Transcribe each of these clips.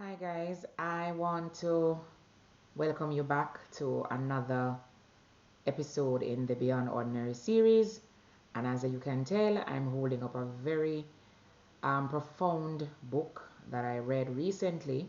Hi guys, I want to welcome you back to another episode in the Beyond Ordinary series. And as you can tell, I'm holding up a very profound book that I read recently.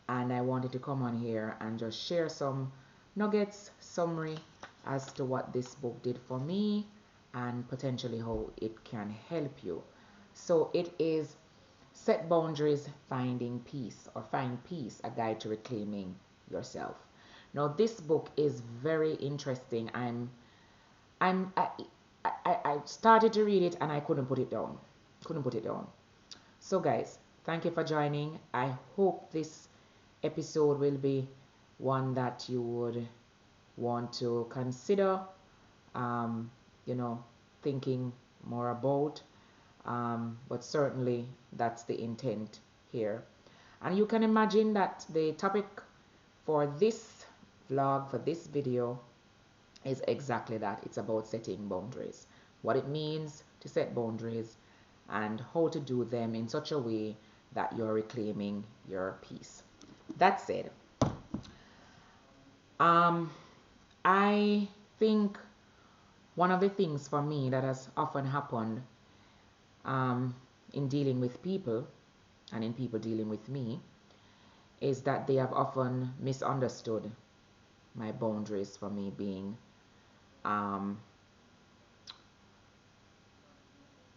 And I wanted to come on here and just share some nuggets, summary as to what this book did for me and potentially how it can help you. So it is Set Boundaries, Finding Peace, or Find Peace, a guide to reclaiming yourself. Now, this book is very interesting. I'm, I started to read it and I couldn't put it down. Couldn't put it down. So, guys, thank you for joining. I hope this episode will be one that you would want to consider, um, you know, thinking more about. But certainly that's the intent here. And you can imagine that the topic for this vlog, for this video, is exactly that. It's about setting boundaries, what it means to set boundaries, and how to do them in such a way that you're reclaiming your peace. That said, um, I think one of the things for me that has often happened um, in dealing with people and in people dealing with me is that they have often misunderstood my boundaries for me being um,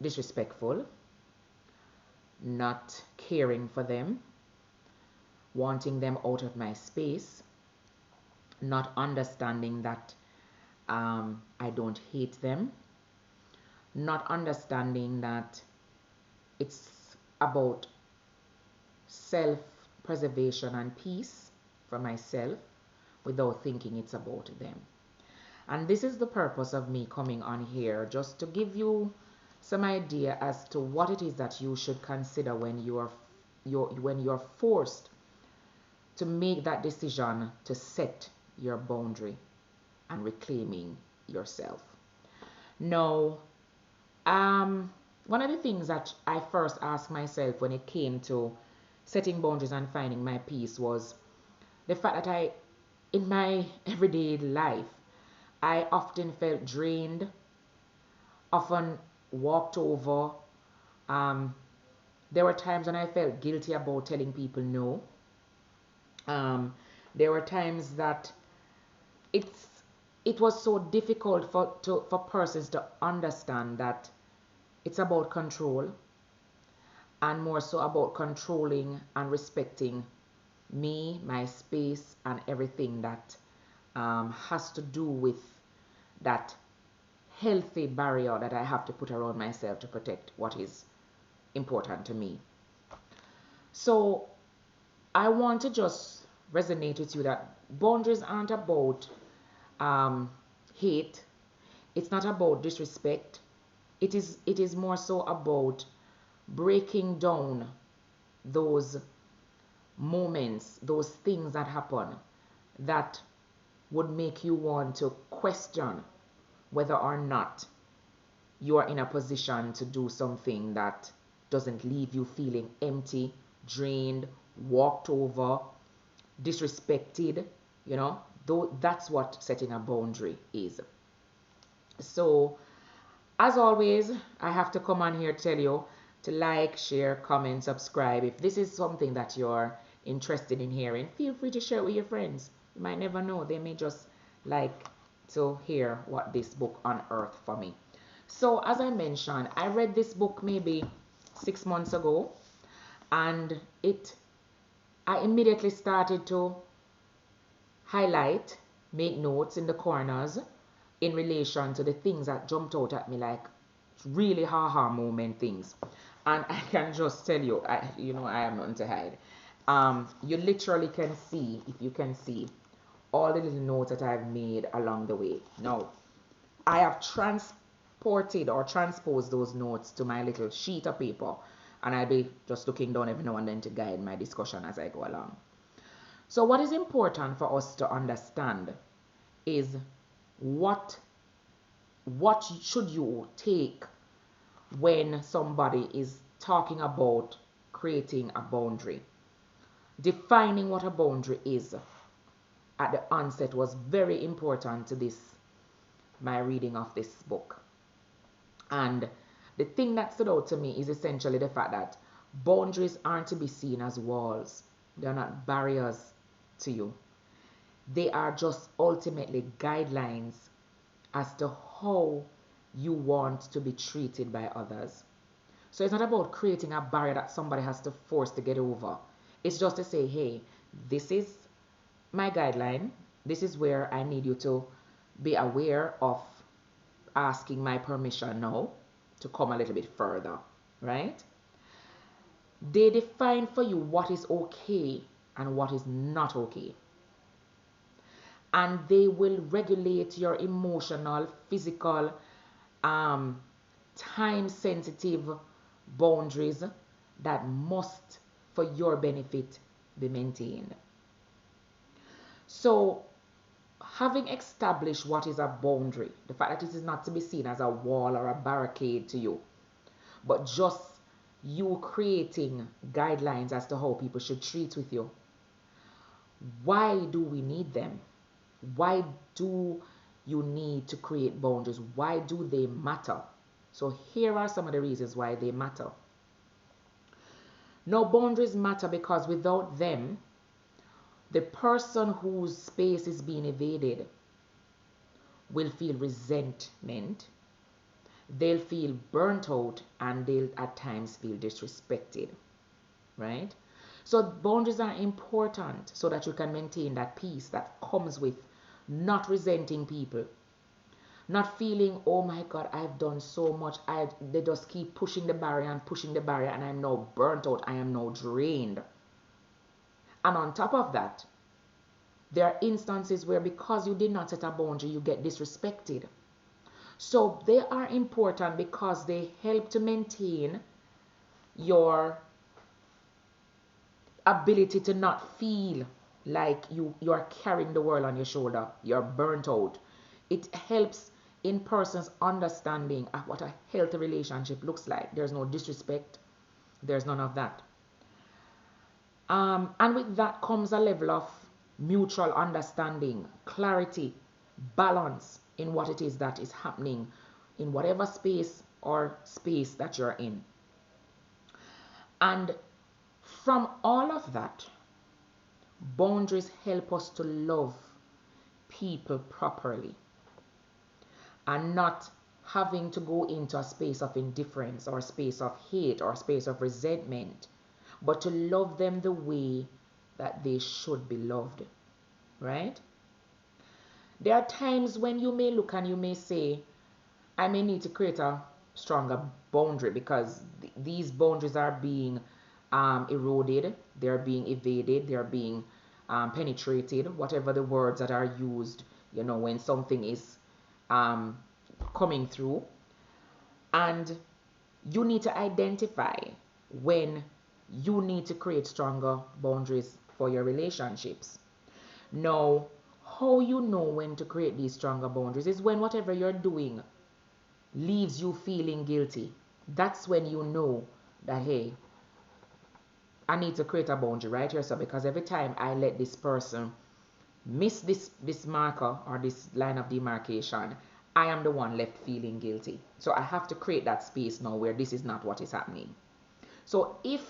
disrespectful, not caring for them, wanting them out of my space, not understanding that I don't hate them, not understanding that it's about self preservation and peace for myself without thinking it's about them. And this is the purpose of me coming on here, just to give you some idea as to what it is that you should consider when you're forced to make that decision to set your boundary and reclaiming yourself. Now, one of the things that I first asked myself when it came to setting boundaries and finding my peace was the fact that in my everyday life, I often felt drained, often walked over. Um, there were times when I felt guilty about telling people no. Um, there were times that it's it was so difficult for persons to understand that it's about control and more so about controlling and respecting me, my space, and everything that has to do with that healthy barrier that I have to put around myself to protect what is important to me. So I want to just resonate with you that boundaries aren't about um, hate. It's not about disrespect. It is more so about breaking down those moments, those things that happen that would make you want to question whether or not you are in a position to do something that doesn't leave you feeling empty, drained, walked over, disrespected, you know. Though that's what setting a boundary is. So, as always, I have to come on here to tell you to like, share, comment, subscribe. If this is something that you're interested in hearing, feel free to share it with your friends. You might never know, they may just like to hear what this book unearthed for me. So, as I mentioned, I read this book maybe 6 months ago, and I immediately started to highlight, make notes in the corners in relation to the things that jumped out at me like really ha-ha moment things. And I can just tell you, I am nothing to hide. You literally can see, if you can see, all the little notes that I've made along the way. Now, I have transported or transposed those notes to my little sheet of paper, and I'll be just looking down every now and then to guide my discussion as I go along. So what is important for us to understand is what what should you take when somebody is talking about creating a boundary. Defining what a boundary is at the onset was very important to my reading of this book. And the thing that stood out to me is essentially the fact that boundaries aren't to be seen as walls. They're not barriers to you. They are just ultimately guidelines as to how you want to be treated by others. So it's not about creating a barrier that somebody has to force to get over. It's just to say, hey, this is my guideline. This is where I need you to be aware of asking my permission now to come a little bit further, right? They define for you what is okay and what is not okay. And they will regulate your emotional, physical, time sensitive boundaries that must, for your benefit, be maintained. So, having established what is a boundary, the fact that it is not to be seen as a wall or a barricade to you, but just you creating guidelines as to how people should treat with you. Why do we need them? Why do you need to create boundaries? Why do they matter? So here are some of the reasons why they matter. Now, boundaries matter because without them, the person whose space is being invaded will feel resentment, they'll feel burnt out, and they'll at times feel disrespected, right? So boundaries are important so that you can maintain that peace that comes with not resenting people, not feeling, oh my God, I've done so much. They just keep pushing the barrier and pushing the barrier, and I'm now burnt out. I am now drained. And on top of that, there are instances where because you did not set a boundary, you get disrespected. So they are important because they help to maintain your ability to not feel like you're carrying the world on your shoulder. You're burnt out. It helps in persons understanding what a healthy relationship looks like. There's no disrespect. There's none of that. And with that comes a level of mutual understanding, clarity, balance in what it is that is happening in whatever space or space that you're in. And from all of that, boundaries help us to love people properly and not having to go into a space of indifference or a space of hate or a space of resentment, but to love them the way that they should be loved, right? There are times when you may look and you may say, I may need to create a stronger boundary because these boundaries are being eroded, they're being evaded, they're being penetrated, whatever the words that are used, when something is coming through. And you need to identify when you need to create stronger boundaries for your relationships. Now, how you know when to create these stronger boundaries is when whatever you're doing leaves you feeling guilty. That's when you know that, hey, I need to create a boundary right here. So because every time I let this person miss this marker or this line of demarcation, I am the one left feeling guilty. So I have to create that space now where this is not what is happening. So if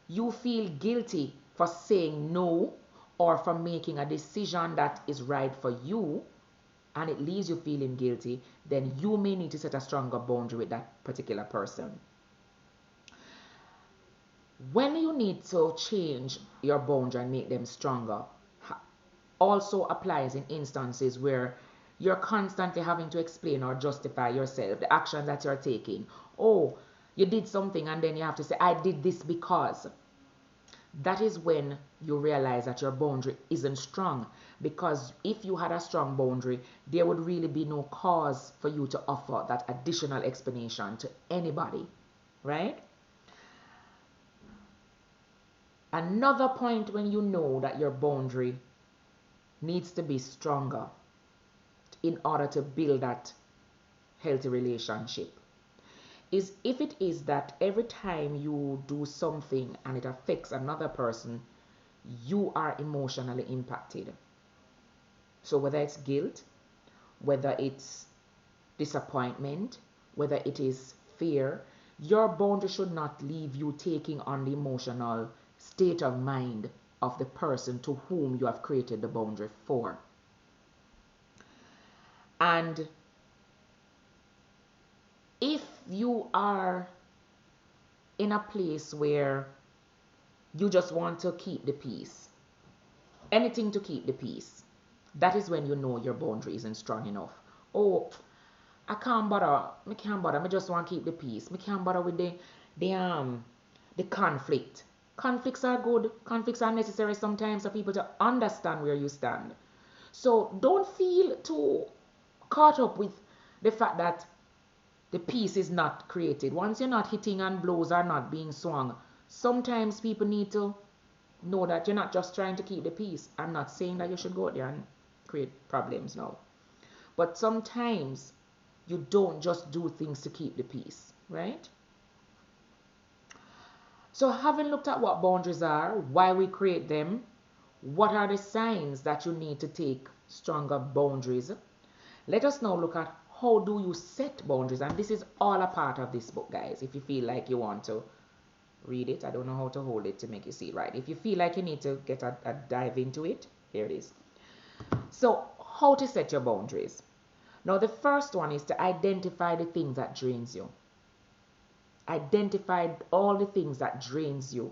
you feel guilty for saying no or for making a decision that is right for you and it leaves you feeling guilty, then you may need to set a stronger boundary with that particular person. When you need to change your boundary and make them stronger, also applies in instances where you're constantly having to explain or justify yourself, the action that you're taking. Oh, you did something and then you have to say, I did this because. That is when you realize that your boundary isn't strong. Because if you had a strong boundary, there would really be no cause for you to offer that additional explanation to anybody, right? Another point when you know that your boundary needs to be stronger in order to build that healthy relationship is if it is that every time you do something and it affects another person, you are emotionally impacted. So whether it's guilt, whether it's disappointment, whether it is fear, your boundary should not leave you taking on the emotional state of mind of the person to whom you have created the boundary for. And if you are in a place where you just want to keep the peace, anything to keep the peace, that is when you know your boundary isn't strong enough. Oh, I can't bother. Me can't bother. Me just want to keep the peace. Me can't bother with the conflict. Conflicts are good. Conflicts are necessary sometimes for people to understand where you stand. So don't feel too caught up with the fact that the peace is not created. Once you're not hitting and blows are not being swung, sometimes people need to know that you're not just trying to keep the peace. I'm not saying that you should go out there and create problems now. But sometimes you don't just do things to keep the peace, right? So having looked at what boundaries are, why we create them, what are the signs that you need to take stronger boundaries, let us now look at how do you set boundaries. And this is all a part of this book, guys. If you feel like you want to read it, I don't know how to hold it to make you see it right. If you feel like you need to get a dive into it, here it is. So how to set your boundaries. Now the first one is to identify the things that drains you. Identify all the things that drains you,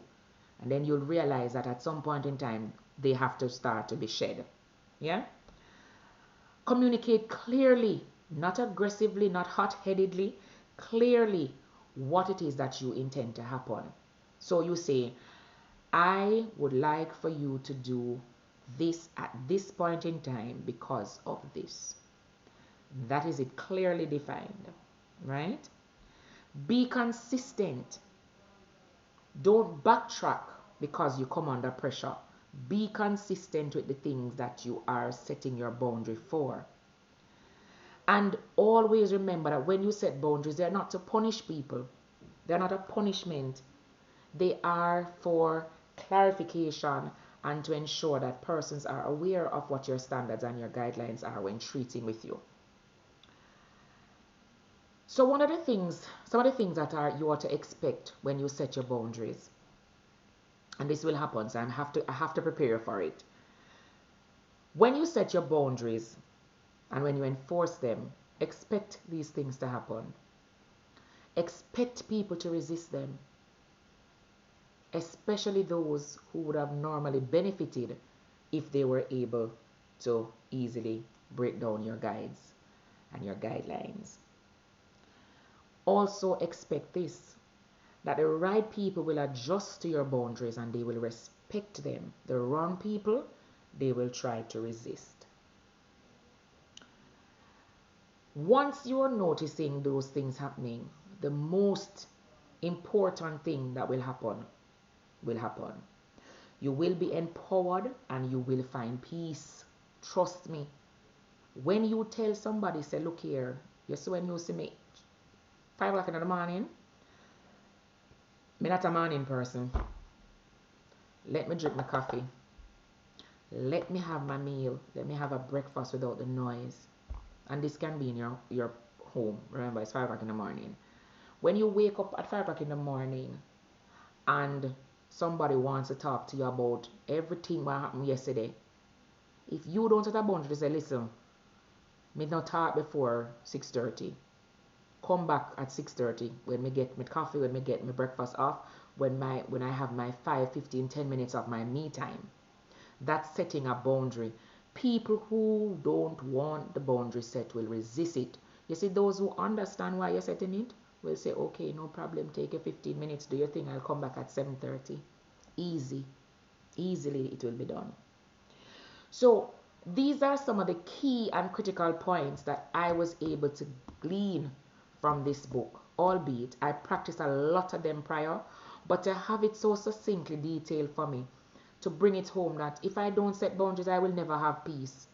and then you'll realize that at some point in time they have to start to be shed. Yeah. Communicate clearly, not aggressively, not hot-headedly, clearly what it is that you intend to happen. So you say, I would like for you to do this at this point in time because of this. That is it, clearly defined, right? Be consistent. Don't backtrack because you come under pressure. Be consistent with the things that you are setting your boundary for. And always remember that when you set boundaries, they're not to punish people. They're not a punishment. They are for clarification and to ensure that persons are aware of what your standards and your guidelines are when treating with you. So some of the things that you are to expect when you set your boundaries, and this will happen, so I have to prepare you for it. When you set your boundaries and when you enforce them, expect these things to happen. Expect people to resist them, especially those who would have normally benefited if they were able to easily break down your guides and your guidelines. Also expect this, that the right people will adjust to your boundaries and they will respect them. The wrong people, they will try to resist. Once you are noticing those things happening, the most important thing that will happen will happen. You will be empowered and you will find peace. Trust me. When you tell somebody, say, look here, you see when you see me 5 o'clock in the morning, me not a morning person. Let me drink my coffee. Let me have my meal. Let me have a breakfast without the noise. And this can be in your home. Remember, it's 5 o'clock in the morning. When you wake up at 5 o'clock in the morning and somebody wants to talk to you about everything what happened yesterday, if you don't set a boundary to say, listen, me not talk before 6:30. Come back at 6:30 when me get my coffee, when me get my breakfast off, when I have my 5, 15, 10 minutes of my me time. That's setting a boundary. People who don't want the boundary set will resist it. You see, those who understand why you're setting it will say, okay, no problem, take your 15 minutes, do your thing, I'll come back at 7:30. Easily it will be done. So these are some of the key and critical points that I was able to glean from this book, albeit I practiced a lot of them prior, but to have it so succinctly detailed for me, to bring it home that if I don't set boundaries, I will never have peace.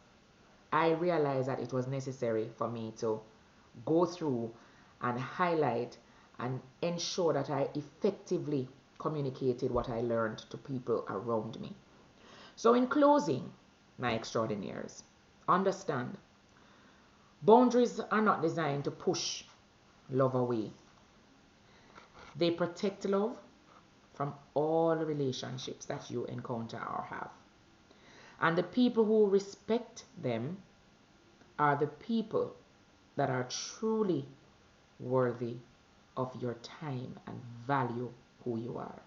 I realized that it was necessary for me to go through and highlight and ensure that I effectively communicated what I learned to people around me. So, in closing, my extraordinaires, understand boundaries are not designed to push love away, they protect love from all relationships that you encounter or have. And the people who respect them are the people that are truly worthy of your time and value who you are.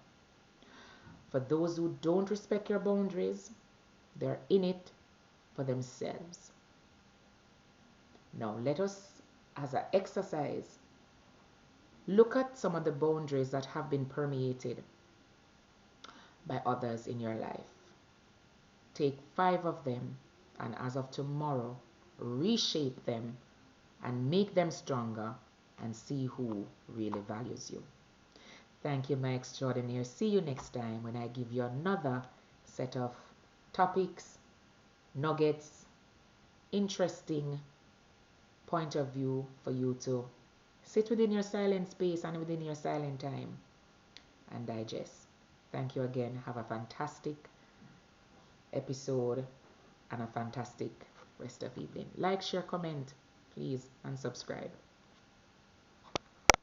For those who don't respect your boundaries, they're in it for themselves. Now, let us, as an exercise, look at some of the boundaries that have been permeated by others in your life. Take 5 of them and, as of tomorrow, reshape them and make them stronger and see who really values you. Thank you, my extraordinaire. See you next time when I give you another set of topics, nuggets, interesting point of view for you to sit within your silent space and within your silent time and digest. Thank you again. Have a fantastic episode and a fantastic rest of evening. Like, share, comment, please, and subscribe.